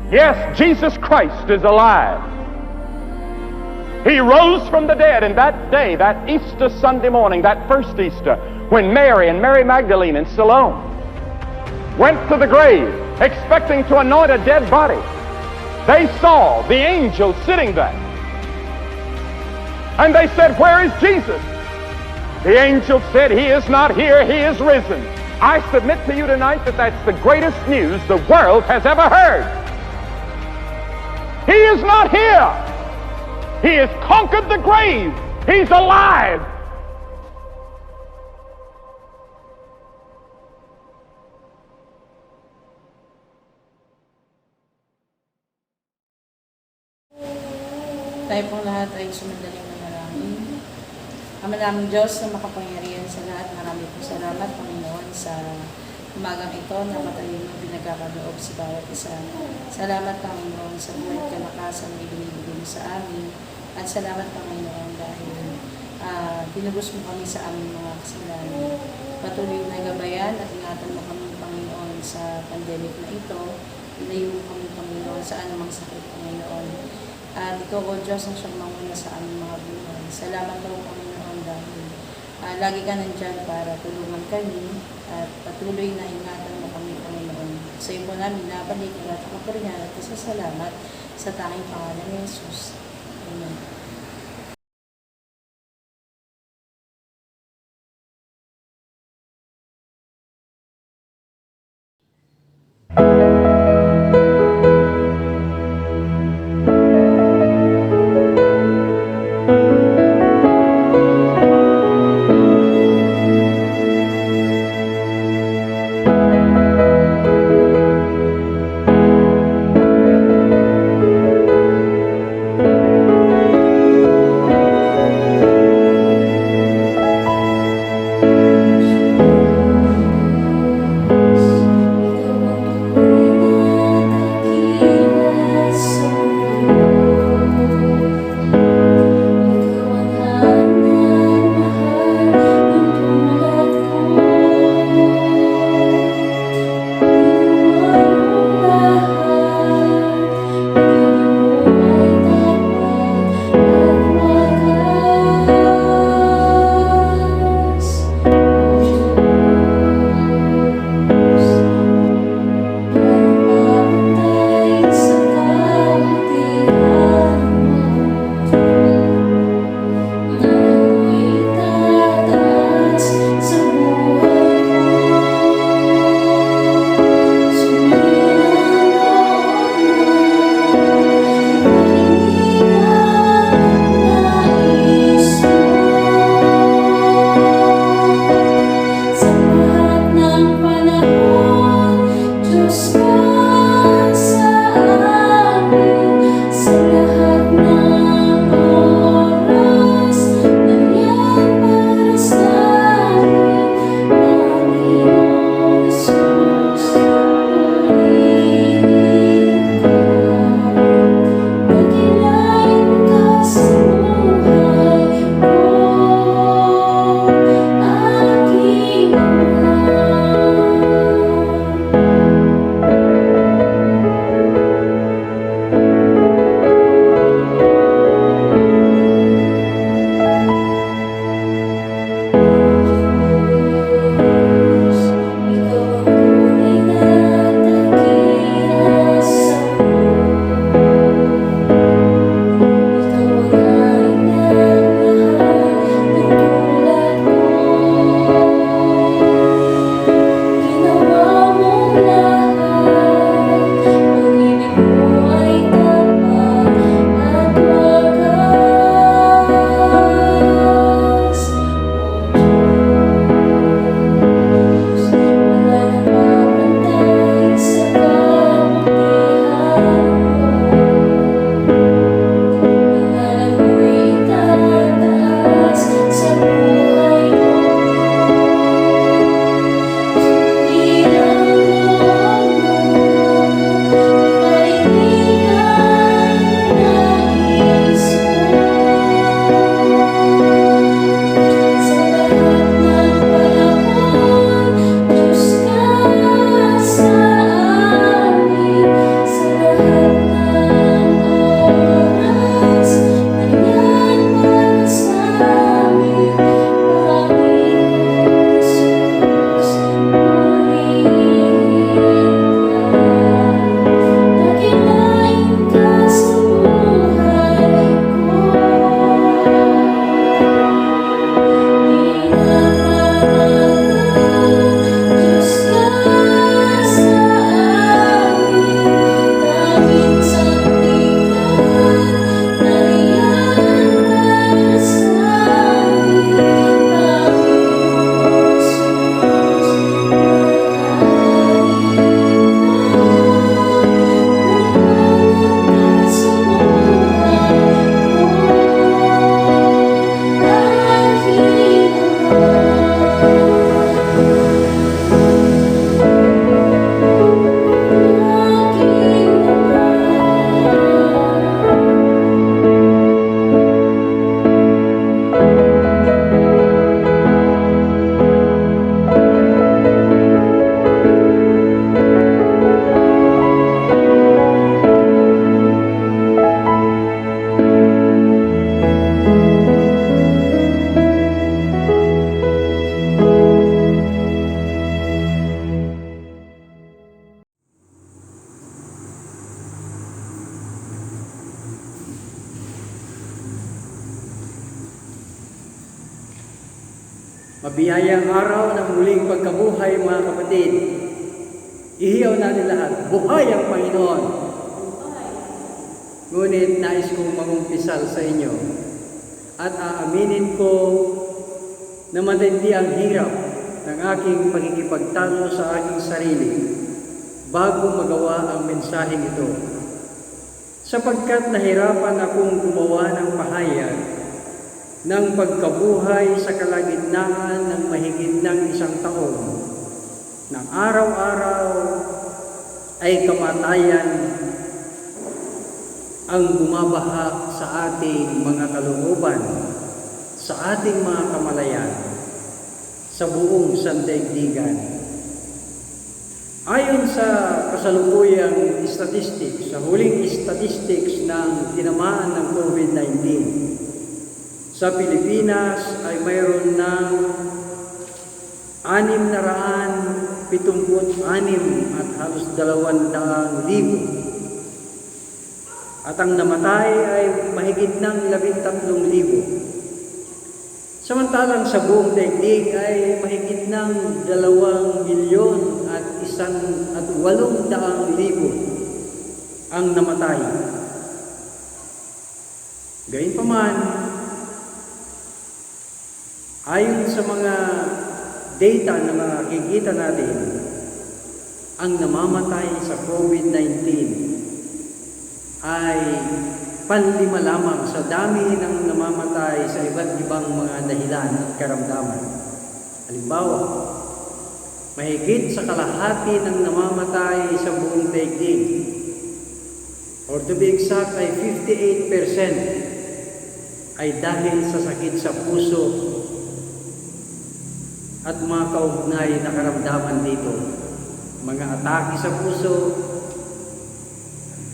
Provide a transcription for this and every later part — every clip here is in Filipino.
Yes, Jesus Christ is alive. He rose from the dead, and that day, that Easter Sunday morning, that first Easter, when Mary and Mary Magdalene and Salome went to the grave expecting to anoint a dead body, they saw the angel sitting there. And they said, "Where is Jesus?" The angel said, "He is not here, he is risen." I submit to you tonight that that's the greatest news the world has ever heard. He is not here. He has conquered the grave. He's alive. Tayo pong lahat ay sumandaling manalangin. Ama naming Diyos na makapangyarihan sa lahat, marami po salamat, Panginoon, sa umagang ito na patayin mo pinagkakaloob sa bawat isa. Salamat, Panginoon, sa buhay at kalakasan na ibinibigay mo sa amin. At salamat, Panginoon, dahil tinubos mo kami sa aming mga kasalanan. Patuloy na gabayan at ingatan mo kami, Panginoon, sa pandemic na ito. Ilayo mo kami, Panginoon, sa anumang sakit, Panginoon. At ikaw, O Diyos, ang siyang manguna sa aming mga buhay. Salamat po, Panginoon, dahil lagi ka nandyan para tulungan kami at patuloy na ingatan mo kami, Panginoon. Sa iyo po namin nabalik at kapurihan at salamat sa tanging pangalan ni Jesus. Amen. Mabiyayang araw ng muling pagkabuhay, mga kapatid. Ihiyaw natin lahat, buhay ang Panginoon. Ngunit nais kong mangumpisal sa inyo at aaminin ko na matindi ang hirap ng aking pagkikipagtalo sa aking sarili bago magawa ang mensaheng ito. Sapagkat nahirapan akong gumawa ng pahayag ng pagkabuhay sa kalagitnaan ng mahigit ng 1 taon, ng araw-araw ay kamatayan ang bumabaha sa ating mga kalooban, sa ating mga kamalayan, sa buong sandaigdigan. Ayon sa kasalukuyang statistics, sa huling statistics ng tinamaan ng COVID-19, sa Pilipinas ay mayroon ng 676 at halos 200,000. At ang namatay ay mahigit ng 13,000. Samantalang sa buong daigdig ay mahigit ng 2,800,000 ang namatay. Gayunpaman, ayon sa mga data na makikita natin, ang namamatay sa COVID-19 ay panlima lamang sa dami ng namamatay sa iba't ibang mga dahilan at karamdaman. Halimbawa, mahigit sa kalahati ng namamatay sa buong daigdig, or to be exact ay 58%, ay dahil sa sakit sa puso at mga kaugnay na karamdaman dito. Mga atake sa puso,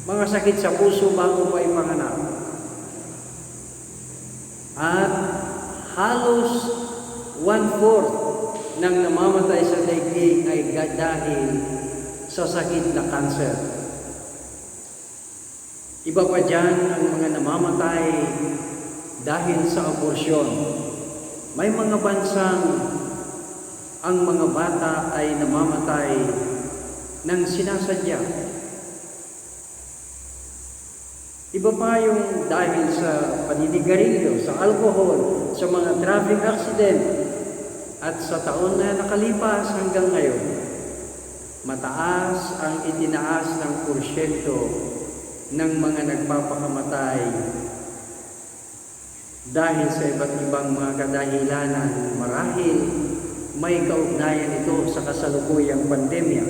mga sakit sa puso bago pa ipanganak. At halos 1/4 ng namamatay sa daigdig ay dahil sa sakit na kanser. Iba pa dyan ang mga namamatay dahil sa aborsyon. May mga bansang ang mga bata ay namamatay ng sinasadya. Iba pa yung dahil sa paninigarilyo, sa alcohol, sa mga traffic accident, at sa taon na nakalipas hanggang ngayon, mataas ang itinaas ng porsyento ng mga nagpapakamatay dahil sa iba't ibang mga kadahilanan. Marahil may kaugnayan ito sa kasalukuyang pandemya.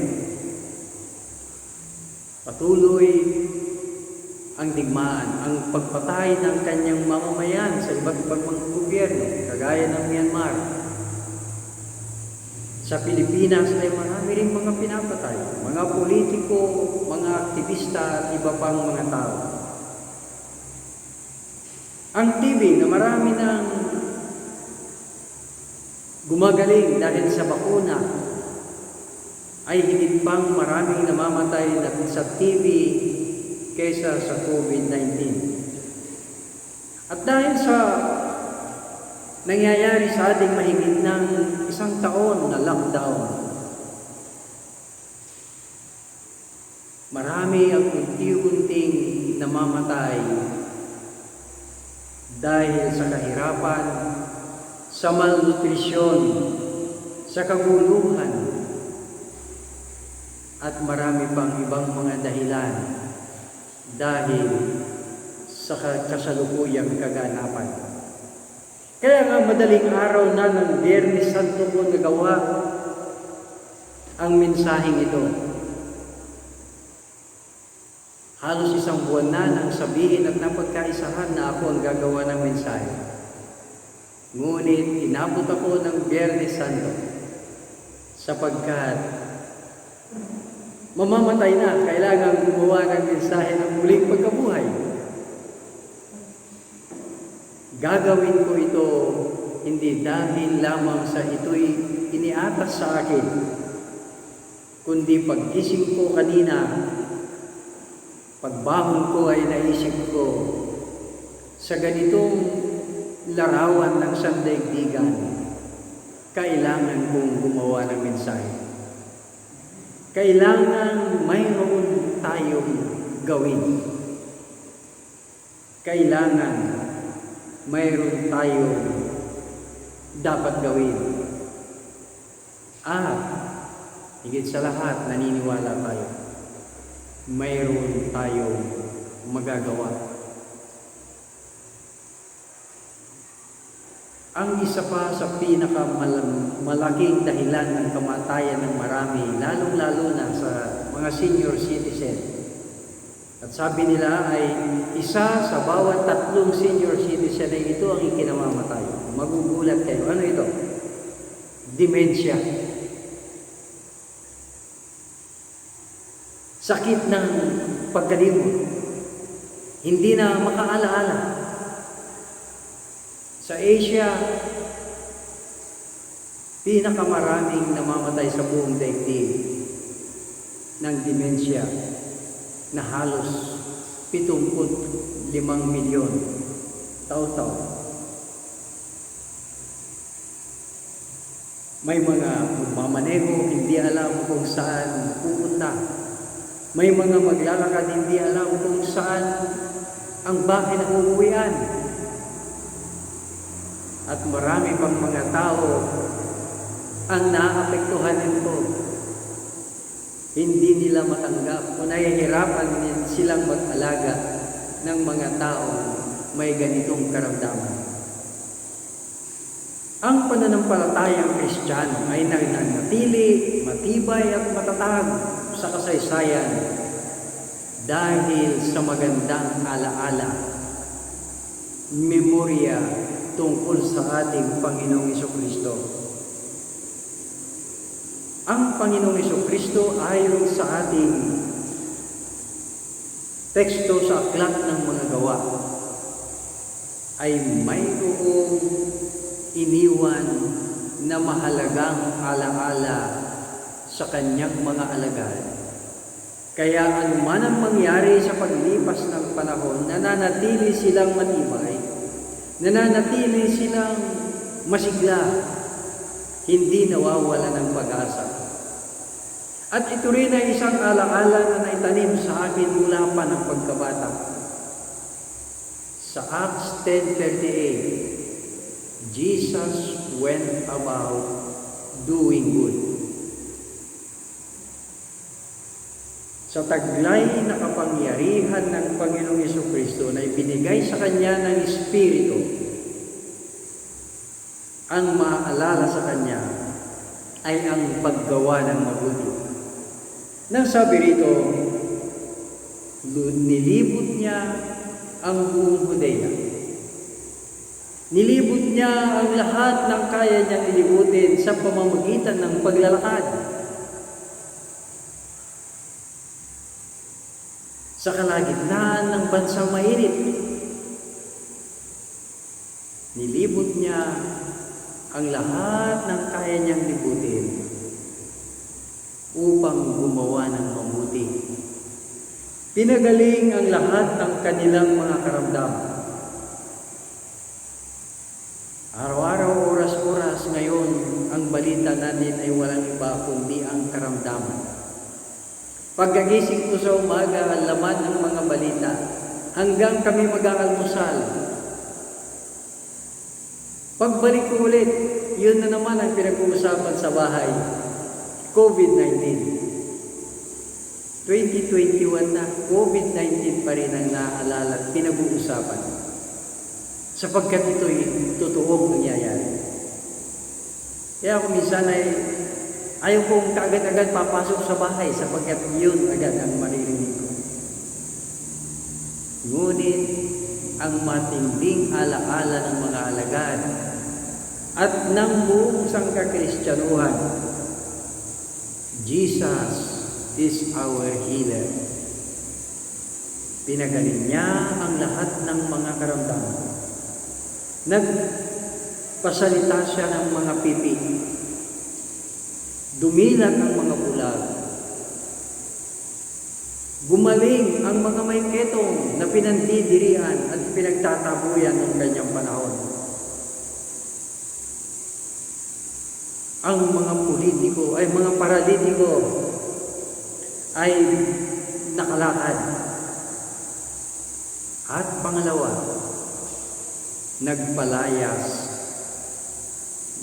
Patuloy ang digmaan, ang pagpatay ng kanyang mamamayan sa iba't ibang mga gobyerno, kagaya ng Myanmar. Sa Pilipinas ay marami ring mga pinapatay, mga politiko, mga aktivista at iba pang mga tao. Ang TB na marami nang gumagaling dahil sa bakuna, ay higit pang maraming namamatay sa TB kaysa sa COVID-19. At dahil sa nangyayari sa ating mahigit ng 1 taon na lockdown, marami ang unti-unting namamatay dahil sa kahirapan, sa malnutrisyon, sa kaguluhan, at marami pang ibang mga dahilan dahil sa kasalukuyang kaganapan. Kaya nga madaling araw na ng Biyernes Santo ko nagawa ang mensaheng ito. Halos 1 buwan na nang sabihin at napagkaisahan na ako ang gagawa ng mensahe. Ngunit inabot ako ng Biyernes Santo sapagkat mamamatay na, kailangan gumawa ng mensahe ng muling pagkabuhay. Gagawin ko ito hindi dahil lamang sa ito'y iniatas sa akin, kundi paggising ko kanina, pagbangon ko ay naisip ko sa ganitong larawan ng sandaigdigan, kailangan kong gumawa ng mensahe. Kailangan mayroon tayong gawin. Kailangan mayroon tayong dapat gawin. At higit sa lahat, naniniwala tayo, mayroon tayong magagawa. Ang isa pa sa pinakamalaking dahilan ng kamatayan ng marami, lalong-lalo na sa mga senior citizen. At sabi nila ay isa sa bawat 3 senior citizen ay ito ang ikinamamatay. Magugulat kayo. Ano ito? Dementia. Sakit ng pagkalimot. Hindi na makaalaala. Sa Asia, pinakamaraming namamatay sa buong daigdig ng dementia na halos 75 milyon taon-taon. May mga magmamaneho, hindi alam kung saan pupunta. May mga maglalakad, hindi alam kung saan ang bahay na uuwian. At marami pang mga tao ang naapektuhan nito. Hindi nila matanggap o nahihirapan silang mag-alaga ng mga tao may ganitong karamdaman. Ang pananampalatayang Kristiyano ay nananatili, matibay at matatag sa kasaysayan dahil sa magandang alaala, memorya tungkol sa ating Panginoong Jesucristo. Ang Panginoong Jesucristo ayon sa ating teksto sa Aklat ng Mga Gawa ay mayroong iniwan na mahalagang alaala sa kanyang mga alagad. Kaya anuman ang mangyari sa paglipas ng panahon, nananatili silang matibay, nananatili silang masigla, hindi nawawala ng pag-asa. At ito rin ay isang alaala na naitanim sa akin mula pa ng pagkabata. Sa Acts 10:38, Jesus went about doing good. Sa taglay na kapangyarihan ng Panginoong Jesucristo na ibinigay sa Kanya ng Espiritu, ang maaalala sa Kanya ay ang paggawa ng mabuti. Nang sabi rito, nilibot niya ang buong Judea. Nilibot niya ang lahat ng kaya niyang ilibutin sa pamamagitan ng paglalakad. Sa kalagitnaan ng bansang mainit, nilibot niya ang lahat ng kaya niyang libutin upang gumawa ng mabuti. Pinagaling ang lahat ng kanilang mga karamdaman. Araw-araw, oras-oras ngayon, ang balita natin ay walang iba kundi ang karamdaman. Pagkagising ko sa umaga, ang laman ng mga balita, hanggang kami mag-aalmusal. Pagbalik ko ulit, yun na naman ang pinag-uusapan sa bahay. COVID-19. 2021 na, COVID-19 pa rin ang naaalala at pinag-uusapan. Sapagkat ito'y totoong nangyayari. Kaya ako minsan ay ayaw kong kaagad-agad papasok sa bahay sapagkat yun agad ang maririnig ko. Ngunit ang matinding alaala ng mga alagad at ng buong sangkakristyanuhan, Jesus is our healer. Pinagaling niya ang lahat ng mga karamdaman. Nagpasalita siya ng mga pipi. Dumilat ang mga bulag. Gumaling ang mga may ketong na pinandidirian at pinagtatabuyan ng kanyang panahon. ang mga politiko, ay mga paralitiko ay nakalakad. At pangalawa, nagpalayas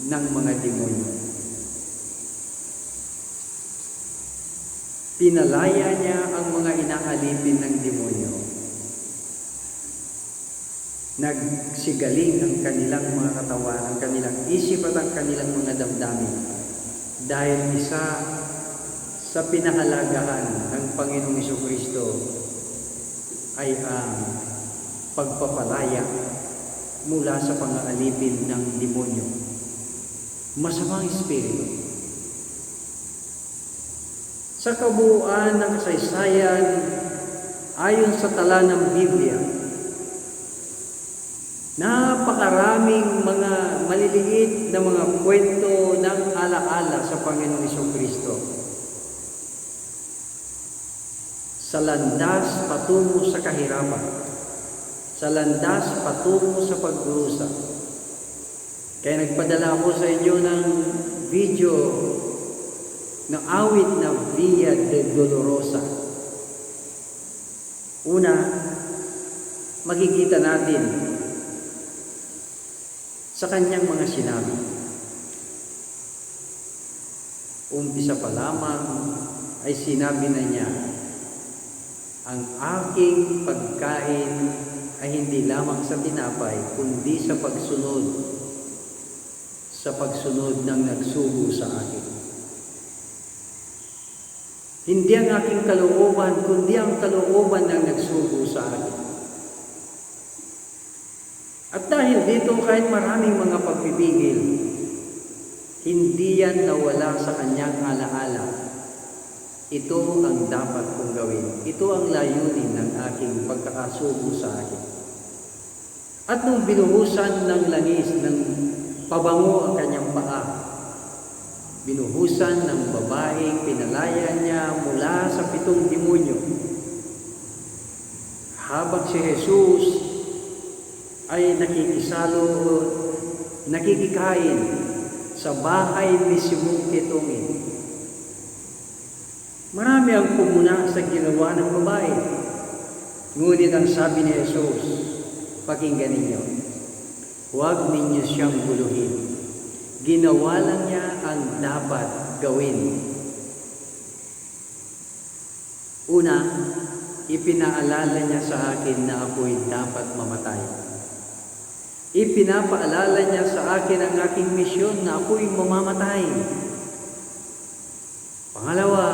ng mga demonyo. Pinalaya niya ang mga inaalipin ng demonyo. Nagsigaling ang kanilang mga katawan, ang kanilang isip at ang kanilang mga damdamin. Dahil isa sa pinahalagahan ng Panginoong Jesucristo ay ang pagpapalaya mula sa pang-aalipin ng demonyo. Masamang espiritu. Sa kabuuan ng kasaysayan, ayon sa tala ng Biblia, napakaraming mga maliliit na mga kwento ng alaala sa Panginoong Jesucristo. Sa landas patungo sa kahirapan, sa landas patungo sa pagdurusa. Kaya nagpadala ako sa inyo ng video ng awit na Via de Dolorosa. Una, makikita natin sa kanyang mga sinabi. Umpisa pa lamang ay sinabi na niya, ang aking pagkain ay hindi lamang sa tinapay, kundi sa pagsunod ng nagsugo sa akin. Hindi ang aking kalooban, kundi ang kalooban ng nagsugo sa akin. At dahil dito, kahit maraming mga pagpipigil, hindi yan nawala sa kanyang alaala. Ito ang dapat kong gawin. Ito ang layunin ng aking pagkakasugo sa akin. At nung binuhusan ng langis ng pabango ang kanyang paa, binuhusan ng babaeng pinalaya niya mula sa 7 demonyo. Habang si Jesus ay nakikikain sa bahay ni Simong Kitongin. Marami ang pumuna sa ginawa ng babae. Ngunit ang sabi ni Jesus, pakinggan ninyo, huwag ninyo siyang guluhin. Ginawa lang niya ang dapat gawin. Una, ipinaalala niya sa akin na ako'y dapat mamatay. Ipinapaalala niya sa akin ang aking misyon na ako'y mamamatay. Pangalawa,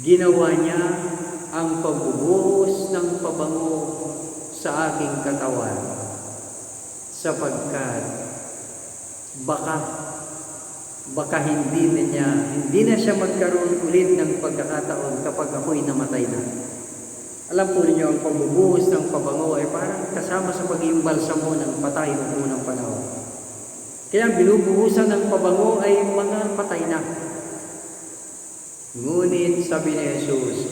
ginawa niya ang pagbubuhos ng pabango sa aking katawan sapagkat baka hindi na siya magkaroon ulit ng pagkakataon kapag ako'y namatay na. Alam po ninyo, ang pagbubuhos ng pabango ay parang kasama sa pag-iimbalsamo ng patay noong unang panahon. Kaya binubuhusan ng pabango ay mga patay na. Ngunit sabi ni Jesus,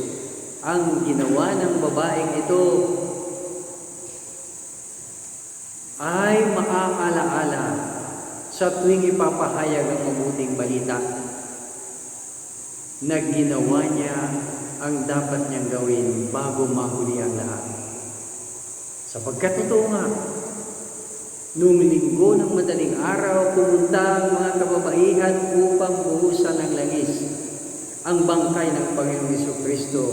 ang ginawa ng babaeng ito ay makakalaala sa tuwing ipapahayag ang mabuting balita na ginawa niya ang dapat niyang gawin bago mahuli ang lahat. Sapagkat totoo nga, noong linggo ng madaling araw, pumunta ang mga kababaihan upang buhusan ng langis ang bangkay ng Panginoong Jesucristo.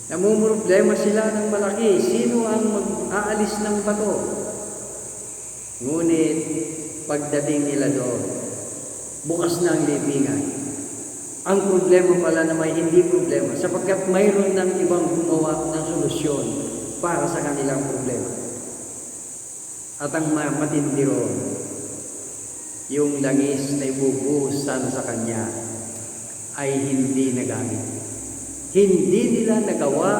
Namumroblema sila ng malaki, sino ang mag-aalis ng bato? Ngunit pagdating nila doon, bukas na ang libingan. Ang problema pala na may hindi problema, sapagkat mayroon ng ibang gumawa ng solusyon para sa kanilang problema. At ang matindi ron, yung langis na ibubuhusan sa kanya ay hindi nagamit. Hindi nila nagawa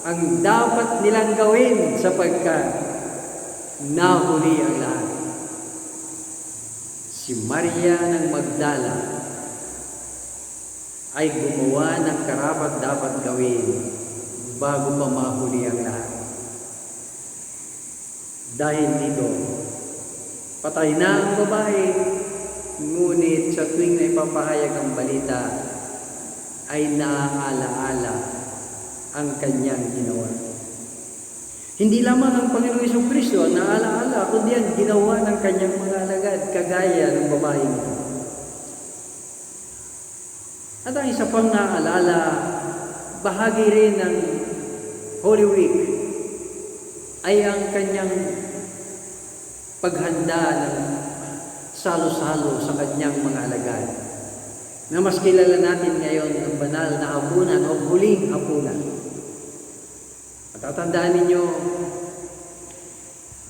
ang dapat nilang gawin sapagkat nahuli ang lahat. Si Maria ng Magdala ay gumawa ng karapat-dapat gawin bago pa mahuli ang lahat. Dahil dito, Patay na ang babae, ngunit sa tuwing na ipapahayag ang balita, ay naaala-ala ang kanyang ginawa. Hindi lamang ang Panginoong Jesucristo ang naala-ala, kundi ang ginawa ng kanyang mga alagad, kagaya ng babaeng ito. At ang isa pang naalala, bahagi rin ng Holy Week, ay ang kanyang paghanda ng salo-salo sa kanyang mga alagad, na mas kilala natin ngayon ng banal na hapunan o huling hapunan. Matatandaan ninyo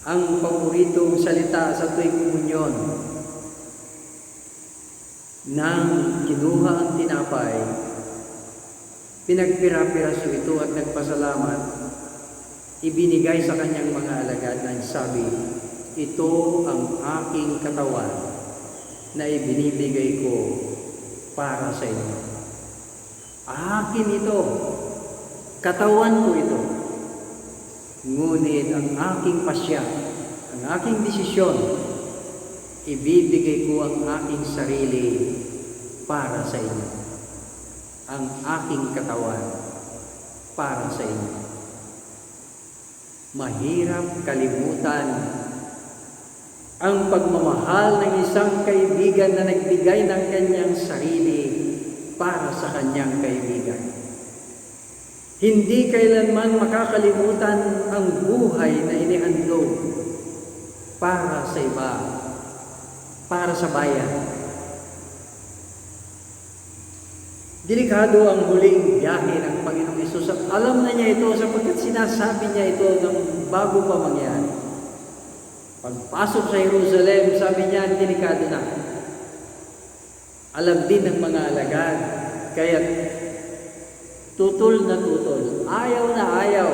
ang paboritong salita sa tuwing komunyon, nang kinuha ang tinapay, pinagpira-piraso ito at nagpasalamat, ibinigay sa kanyang mga alagad na sabi, ito ang aking katawan na ibinibigay ko para sa inyo. Akin ito, katawan ko ito. Ngunit ang aking pasya, ang aking desisyon, ibibigay ko ang aking sarili para sa inyo. Ang aking katawan para sa inyo. Mahirap kalimutan ang pagmamahal ng isang kaibigan na nagbigay ng kanyang sarili para sa kanyang kaibigan. Hindi kailanman makakalimutan ang buhay na inihandog para sa iba, para sa bayan. Delikado ang huling biyahe ng Panginoong Hesus at alam na niya ito sapagkat sinasabi niya ito ng bago pa mangyari. Pagpasok sa Jerusalem, sabi niya, delikado na. Alam din ng mga alagad, kaya tutol na tutol, ayaw na ayaw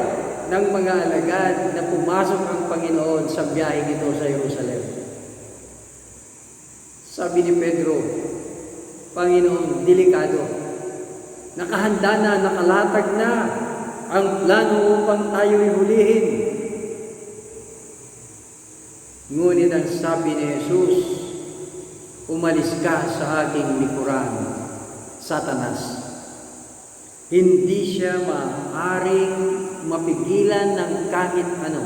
ng mga alagad na pumasok ang Panginoon sa biyaheng ito sa Jerusalem. Sabi ni Pedro, Panginoon, delikado. Nakahanda na, nakalatag na ang plano upang tayo'y hulihin. Ngunit ang sabi ni Jesus, umalis ka sa aking likuran, Satanas. Hindi siya maaaring mapigilan ng kahit ano.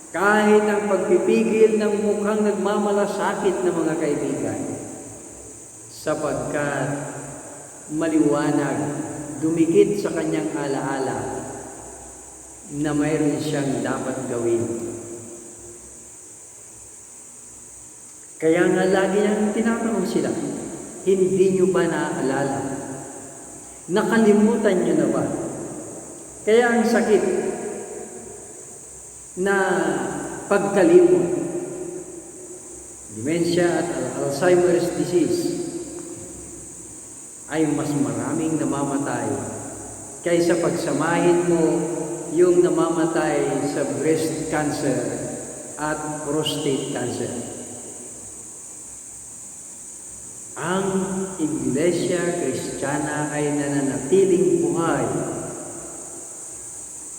Kahit ang pagpipigil ng mukhang nagmamalasakit na mga kaibigan. Sapagkat maliwanag, dumikit sa kanyang alaala na mayroon siyang dapat gawin. Kaya nga lagi niyang tinatanong sila, hindi niyo ba naaalala? Nakalimutan niyo na ba? Kaya ang sakit na pagkalimot, dementia at Alzheimer's disease, ay mas maraming namamatay kaysa pagsamahin mo yung namamatay sa breast cancer at prostate cancer. Ang Iglesia Kristiyana ay nananatiling buhay,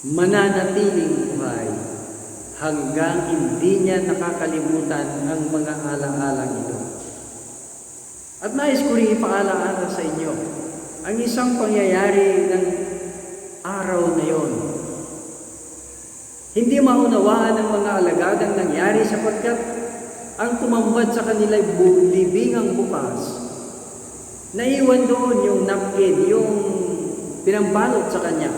mananatiling buhay, hanggang hindi niya nakakalimutan ang mga ala-alang ito. At nais ko rin ipaalaala sa inyo ang isang pangyayari ng araw na yon. Hindi maunawaan ng mga alagad ang nangyari sapagkat ang tumambad sa kanila libingang bukas. Naiwan doon yung napkin, yung pinambalot sa kanya.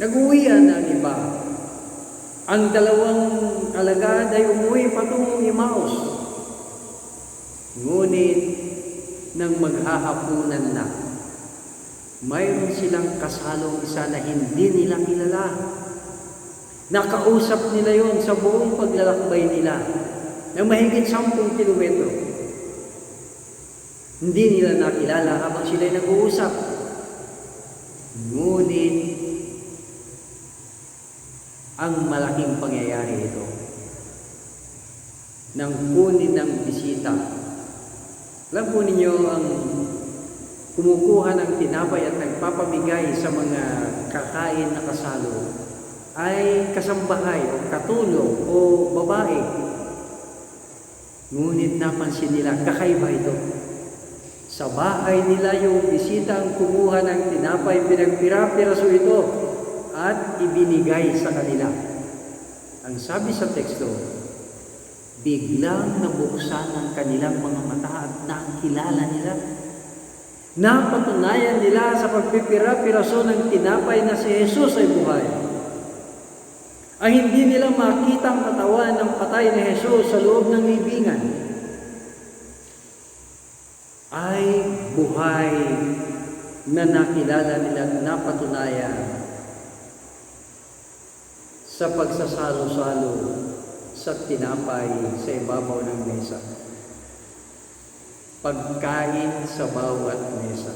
Nag-uwian ang iba. Ang dalawang alagad ay umuwi patungong Emmaus. Ngunit nang maghahapunan na, mayroon silang kasalong isa na hindi nila kilala. Nakausap nila yon sa buong paglalakbay nila ng mahigit 10 kilometro. Hindi nila nakilala habang sila'y nag-uusap. Ngunit ang malaking pangyayari ito nang kunin ng bisita. Alam po ninyo ang kumukuha ng tinapay at nagpapamigay sa mga kakain na kasalo ay kasambahay o katulong o babae. Ngunit napansin nila, kakaiba ito. Sa bahay nila yung bisita ang kumuha ng tinapay, pinagpira-piraso ito at ibinigay sa kanila. Ang sabi sa teksto, biglang nabuksan ang kanilang mga mata at nakilala nila. Napatunayan nila sa pagpipira-piraso ng tinapay na si Jesus ay buhay. Ang hindi nila makita ang katawan ng patay na Jesus sa loob ng libingan ay buhay na nakilala nila at napatunayan sa pagsasalo-salo sa tinapay sa ibabaw ng mesa. Pagkain sa bawat mesa.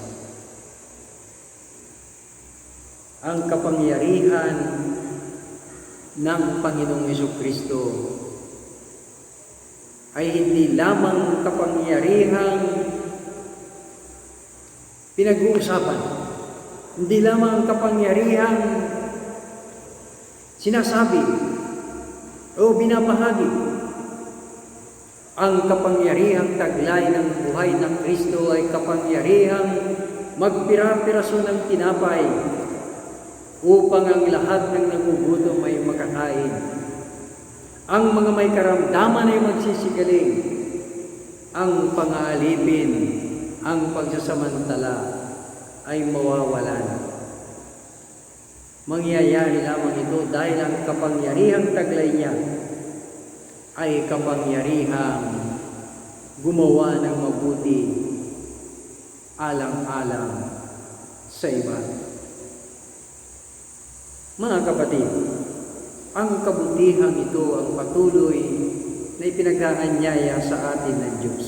Ang kapangyarihan ng Panginoong Jesucristo ay hindi lamang kapangyarihang pinag-uusapan, hindi lamang kapangyarihang sinasabi o binabahagi. Ang kapangyarihang taglay ng buhay ng Kristo ay kapangyarihang magpira-piraso ng tinapay upang ang lahat ng nagugutom ay makakain. Ang mga may karamdaman ay magsisigaling. Ang pang-aalipin, ang pagsasamantala ay mawawala na. Mangyayari lamang ito dahil ang kapangyarihang taglay niya ay kapangyarihang gumawa ng mabuti alang-alang sa iba. Mga kapatid, ang kabutihang ito ang patuloy na ipinag-aanyaya sa atin ng Diyos.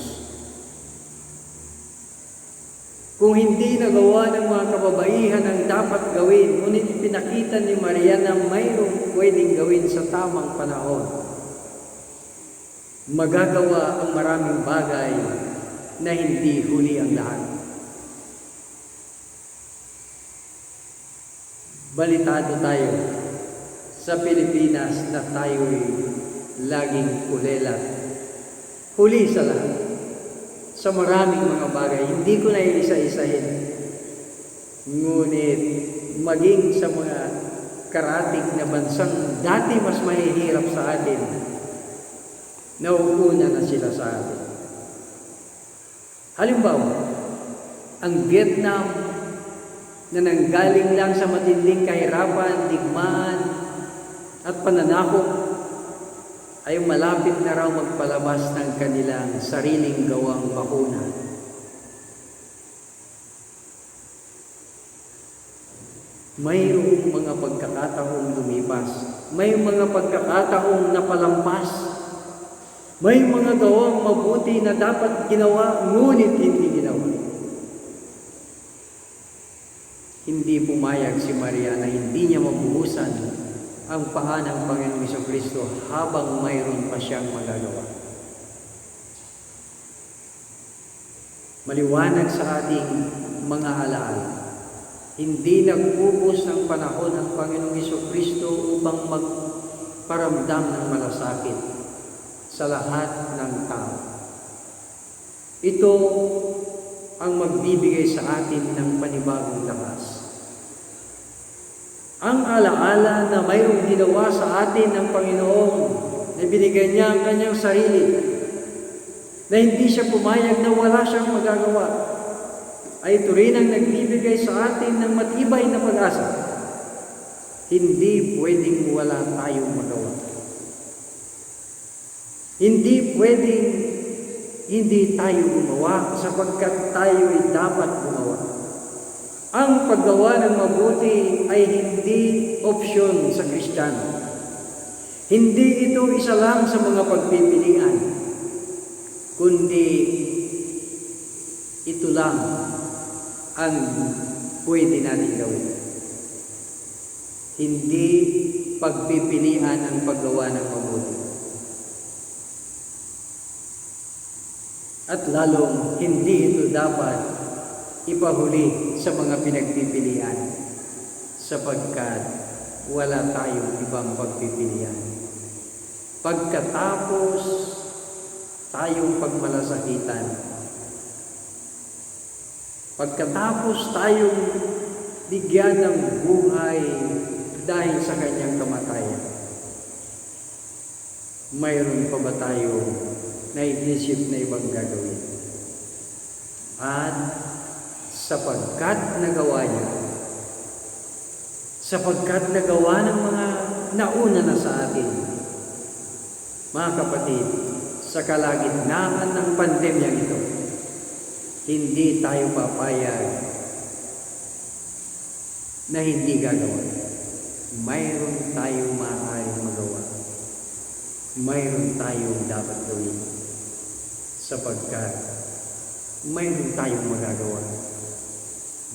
Kung hindi nagawa ng mga kababaihan ang dapat gawin, ngunit ipinakita ni Maria na mayroong pwedeng gawin sa tamang panahon, magagawa ang maraming bagay na hindi huli ang lahat. Balitado tayo sa Pilipinas na tayo'y laging kulela. Huli sa lahat. Sa maraming mga bagay, hindi ko na iisa-isahin. Ngunit maging sa mga karatig na bansang dati mas mahihirap sa atin, nauuna na sila sa atin. Halimbawa, ang Vietnam na nanggaling lang sa matinding kahirapan, digmaan at pananakop ay malapit na raw magpalabas ng kanilang sariling gawang bakuna. Mayroong mga pagkakataong lumipas, may mga pagkakataong napalampas, may mga gawang mabuti na dapat ginawa, ngunit hindi ginawa. Hindi pumayag si Maria na hindi niya mabuhusan ang paa ng Panginoong Jesucristo habang mayroon pa siyang magagawa. Maliwanag sa ating mga alaala, hindi nagpupos ng panahon ang Panginoong Jesucristo upang magparamdam ng malasakit sa lahat ng tao. Ito ang magbibigay sa atin ng panibagong lakas. Ang alaala na mayroong ginawa sa atin ng Panginoon, na binigay niya ang kanyang sarili, na hindi siya pumayag na wala siyang magagawa, ay ito rin ang nagbibigay sa atin ng matibay na pag-asa. Hindi pwedeng wala tayong magawa. Hindi pwedeng hindi tayo gumawa sapagkat tayo ay dapat gumawa. Ang paggawa ng mabuti ay hindi opsyon sa Kristiyano. Hindi ito isa lang sa mga pagpipilian, kundi ito lang ang pwede natin gawin. Hindi pagpipilian ang paggawa ng mabuti. At lalong hindi ito dapat ipahuli sa mga pinagpipilian sapagkat wala tayong ibang pagpipilian. Pagkatapos tayong pagmalasakitan, pagkatapos tayong bigyan ng buhay dahil sa kanyang kamatayan, mayroon pa ba tayo naiisip na ibang gagawin? At sapagkat nagawa niya, sapagkat nagawa ng mga nauna na sa atin, mga kapatid, sa kalagitnaan ng pandemyang ito, hindi tayo papayag na hindi gagawa. Mayroon tayong maaaring magawa. Mayroon tayong dapat gawin. Sapagkat mayroon tayong magagawa.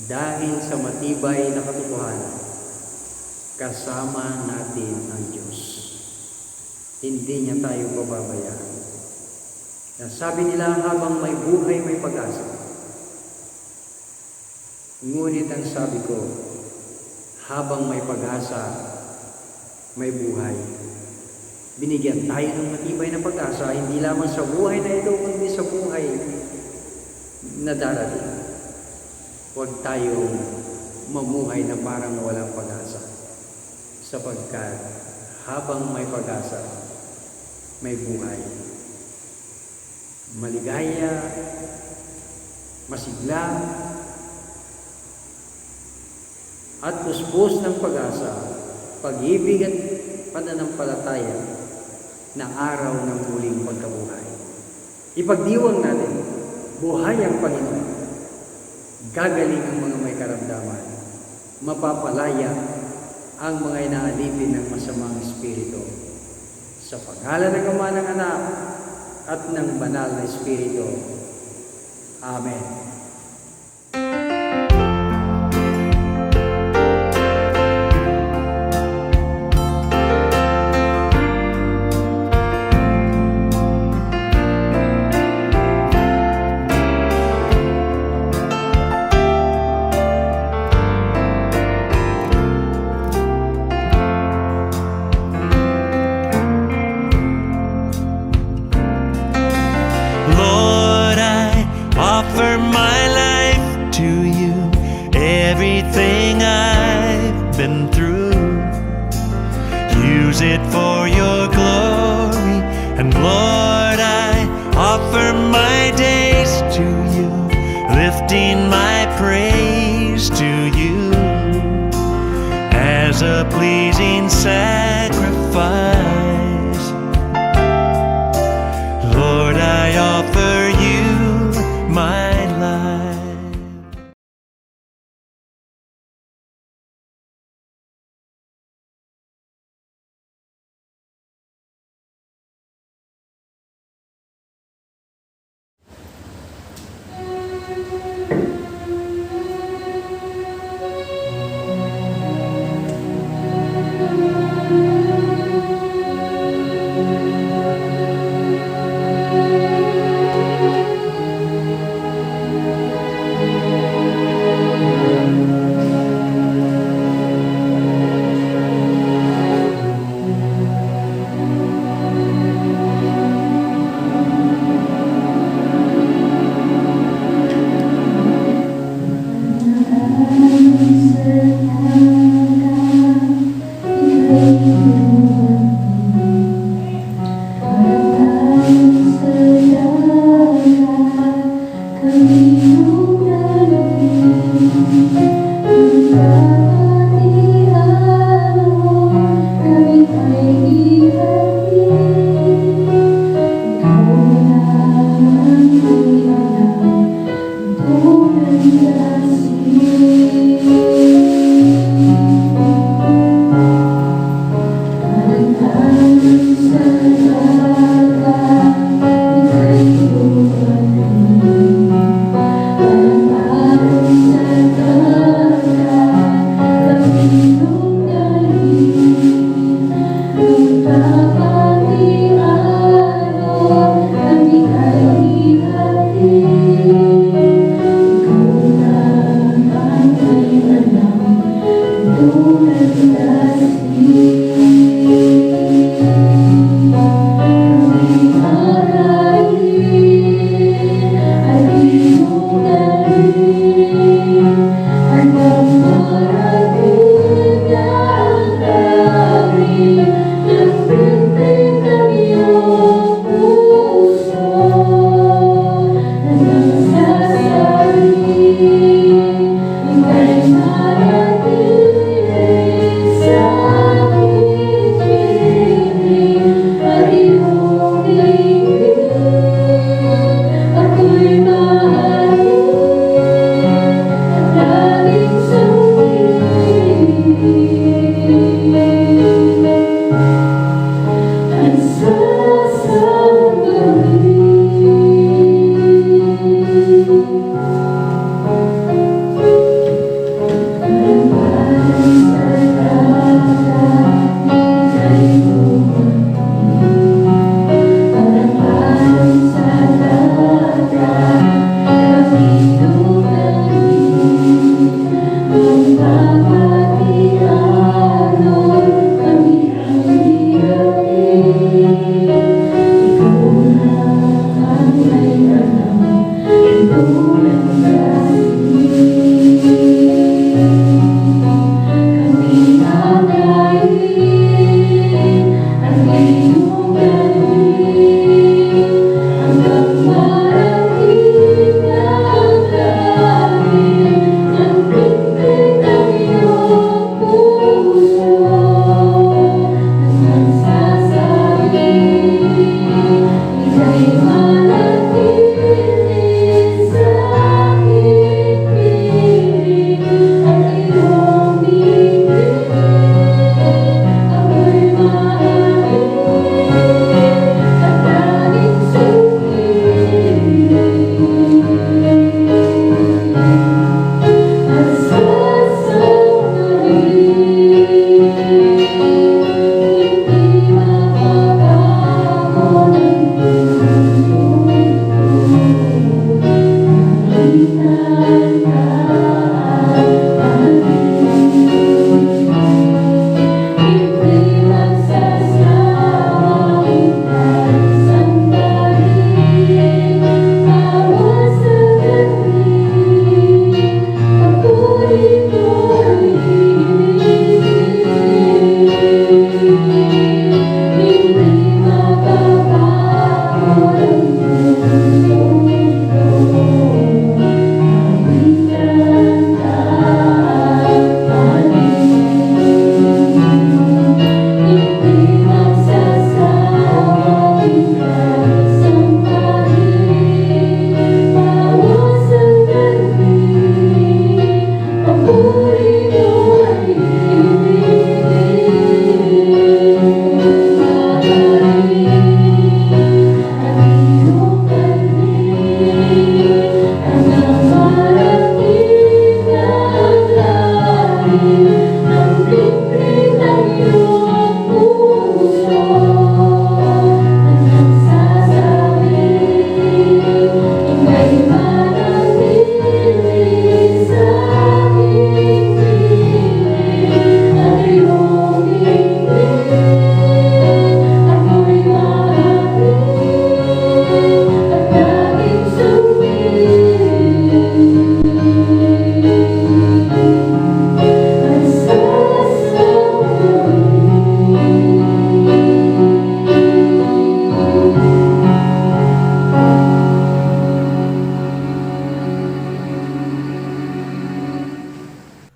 Dahil sa matibay na katotohanan, kasama natin ang Diyos. Hindi niya tayo pababayaan. Sabi nila, habang may buhay, may pag-asa. Ngunit ang sabi ko, habang may pag-asa, may buhay. Binigyan tayo ng matibay na pag-asa, hindi lamang sa buhay na ito, kundi sa buhay na darating. Huwag tayong mamuhay na parang walang pag-asa. Sapagkat habang may pag-asa, may buhay. Maligaya, masigla, at puspos ng pag-asa, pag-ibig at pananampalataya na araw ng muling pagkabuhay. Ipagdiwang natin, buhay ang Panginoon. Gagaling ang mga may karamdaman. Mapapalaya ang mga inaalipin ng masamang espiritu. Sa pangalan ng Ama, ng Anak, at ng Banal na Espiritu. Amen. Lord, I offer my life to you, everything I've been through. Use it for your glory, and Lord, I offer my days to you, lifting my praise to you as a pleasing sacrifice. Lord, I offer you my life.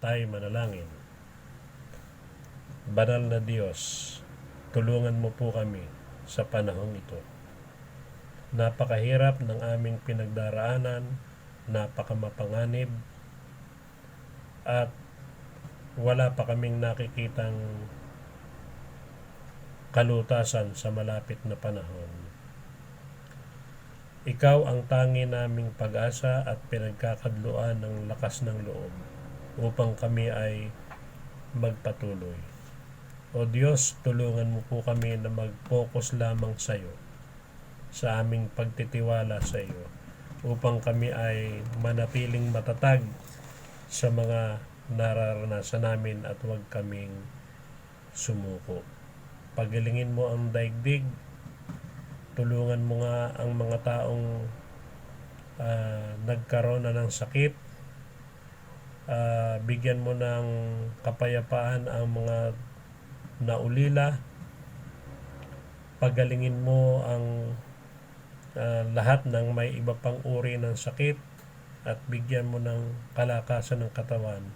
Tayo manalangin. Banal na Diyos, tulungan mo po kami sa panahong ito. Napakahirap ng aming pinagdaraanan, napakamapanganib, at wala pa kaming nakikitang kalutasan sa malapit na panahon. Ikaw ang tangi naming pag-asa at pinagkakadluan ng lakas ng loob upang kami ay magpatuloy. O Diyos, tulungan mo po kami na mag-focus lamang sa iyo, sa aming pagtitiwala sa iyo, upang kami ay manatiling matatag sa mga nararanasan namin at huwag kaming sumuko. Pagalingin mo ang daigdig, tulungan mo nga ang mga taong nagkaroon na ng sakit, bigyan mo ng kapayapaan ang mga naulila, pagalingin mo ang lahat ng may iba pang uri ng sakit at bigyan mo ng kalakasan ng katawan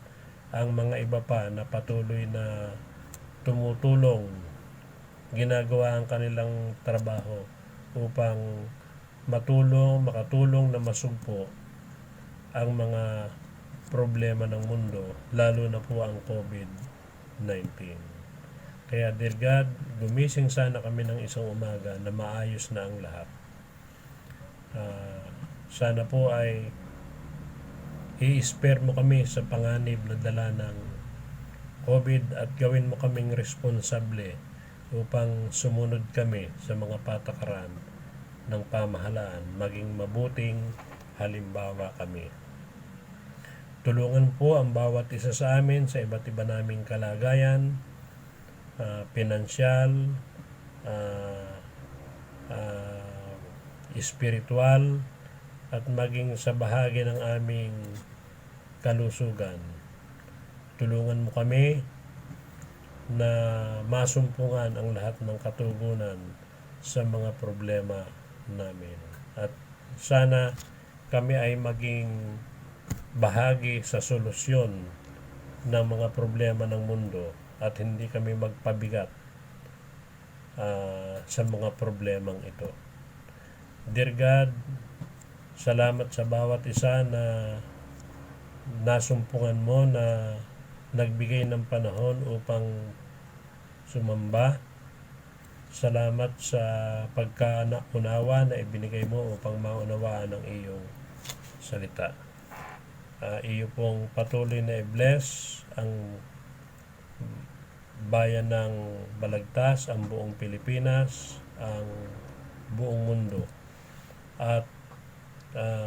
ang mga iba pa na patuloy na tumutulong, ginagawa ang kanilang trabaho upang makatulong na masugpo ang mga problema ng mundo, lalo na po ang COVID-19. Kaya dear God, gumising sana kami ng isang umaga na maayos na ang lahat. Sana po ay i-spare mo kami sa panganib na dala ng COVID at gawin mo kaming responsable upang sumunod kami sa mga patakaran ng pamahalaan, maging mabuting halimbawa kami. Tulungan po ang bawat isa sa amin sa iba't iba naming kalagayan, pinansyal, espiritual, at maging sa bahagi ng aming kalusugan. Tulungan mo kami na masumpungan ang lahat ng katugunan sa mga problema namin. At sana kami ay maging bahagi sa solusyon ng mga problema ng mundo at hindi kami magpabigat sa mga problemang ito. Dear God, salamat sa bawat isa na nasumpungan mo, na nagbigay ng panahon upang sumamba. Salamat sa pagkaunawa na ibinigay mo upang maunawaan ang iyong salita. Iyo pong patuloy na i-bless ang bayan ng Balagtas, ang buong Pilipinas, ang buong mundo. At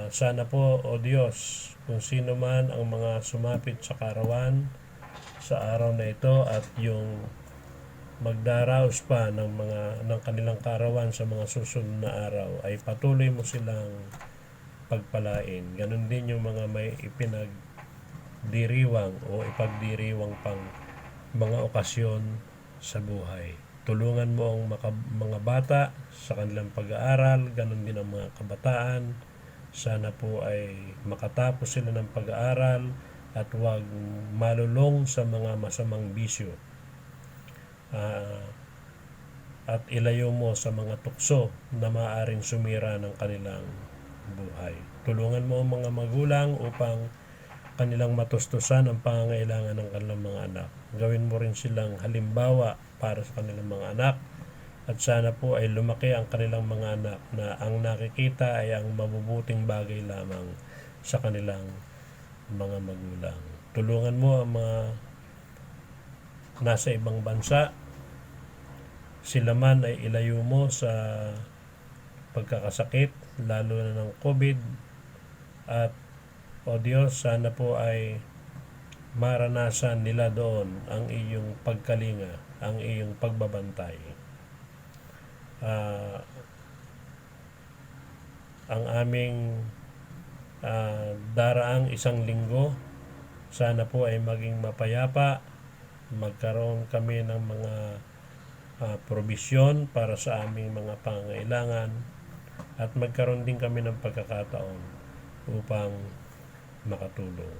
sana po, O Diyos, kung sino man ang mga sumapit sa karawan sa araw na ito at yung magdaraos pa ng kanilang karawan sa mga susunod na araw, ay patuloy mo silang pagpalain. Ganon din yung mga may ipinagdiriwang o ipagdiriwang pang mga okasyon sa buhay. Tulungan mo ang mga bata sa kanilang pag-aaral, ganon din ang mga kabataan. Sana po ay makatapos sila ng pag-aaral at huwag malulong sa mga masamang bisyo. At ilayo mo sa mga tukso na maaaring sumira ng kanilang buhay. Tulungan mo ang mga magulang upang kanilang matustusan ang pangangailangan ng kanilang mga anak. Gawin mo rin silang halimbawa para sa kanilang mga anak, at sana po ay lumaki ang kanilang mga anak na ang nakikita ay ang mabubuting bagay lamang sa kanilang mga magulang. Tulungan mo ang mga nasa ibang bansa, sila man ay ilayo mo sa pagkakasakit, lalo na ng COVID. At o Diyos, sana po ay maranasan nila doon ang iyong pagkalinga, ang iyong pagbabantay. Ang aming daraang isang linggo, sana po ay maging mapayapa, magkaroon kami ng mga probisyon para sa aming mga pangangailangan, at magkaroon din kami ng pagkakataon upang makatulong.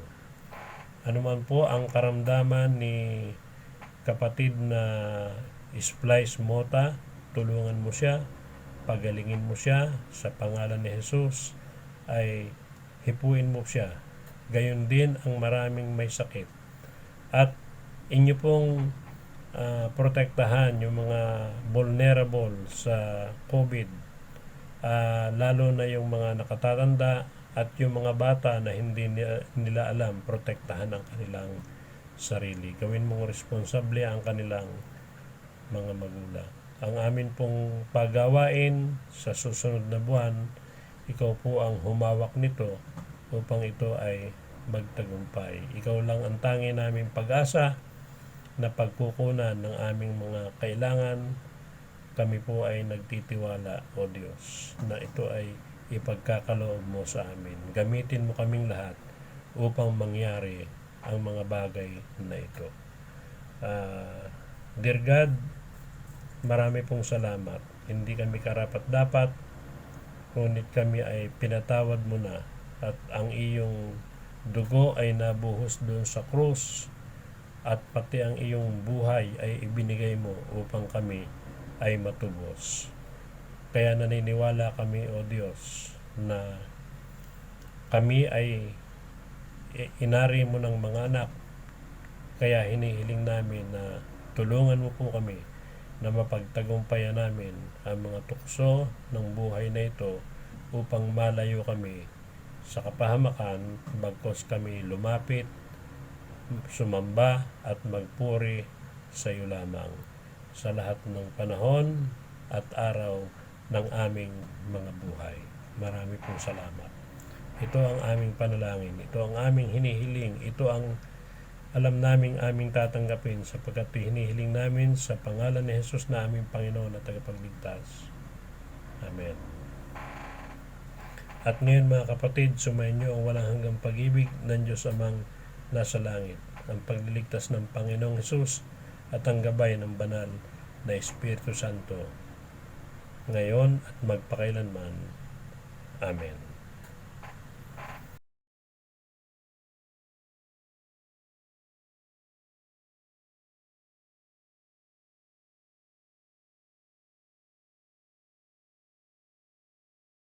Ano man po ang karamdaman ni kapatid na Splice Mota, tulungan mo siya, pagalingin mo siya sa pangalan ni Jesus, ay hipuin mo siya. Gayon din ang maraming may sakit. At inyo pong protektahan yung mga vulnerable sa COVID, lalo na yung mga nakatatanda at yung mga bata na hindi nila alam protektahan ang kanilang sarili. Gawin mong responsable ang kanilang mga magulang. Ang amin pong pagawain sa susunod na buwan, ikaw po ang humawak nito upang ito ay magtagumpay. Ikaw lang ang tangi naming pag-asa na pagkukunan ng aming mga kailangan. Kami po ay nagtitiwala, O Diyos, na ito ay ipagkakaloob mo sa amin. Gamitin mo kaming lahat upang mangyari ang mga bagay na ito. Dear God, marami pong salamat. Hindi kami karapat-dapat, ngunit kami ay pinatawad mo na, at ang iyong dugo ay nabuhos doon sa krus, at pati ang iyong buhay ay ibinigay mo upang kami ay matubos. Kaya naniniwala kami, O Diyos, na kami ay inari mo ng mga anak. Kaya hinihiling namin na tulungan mo po kami na mapagtagumpayan namin ang mga tukso ng buhay na ito upang malayo kami sa kapahamakan, bagkos kami lumapit, sumamba at magpuri sa iyo lamang sa lahat ng panahon at araw ng aming mga buhay. Marami pong salamat. Ito ang aming panalangin, ito ang aming hinihiling, ito ang alam naming aming tatanggapin, sapagkat hinihiling namin sa pangalan ni Jesus na aming Panginoon at tagapagligtas. Amen. At ngayon mga kapatid, sumayin niyo ang walang hanggang pag-ibig ng Diyos Amang nasa langit, ang pagliligtas ng Panginoong Jesus at ang gabay ng banal na Espiritu Santo, ngayon at magpakailanman. Amen.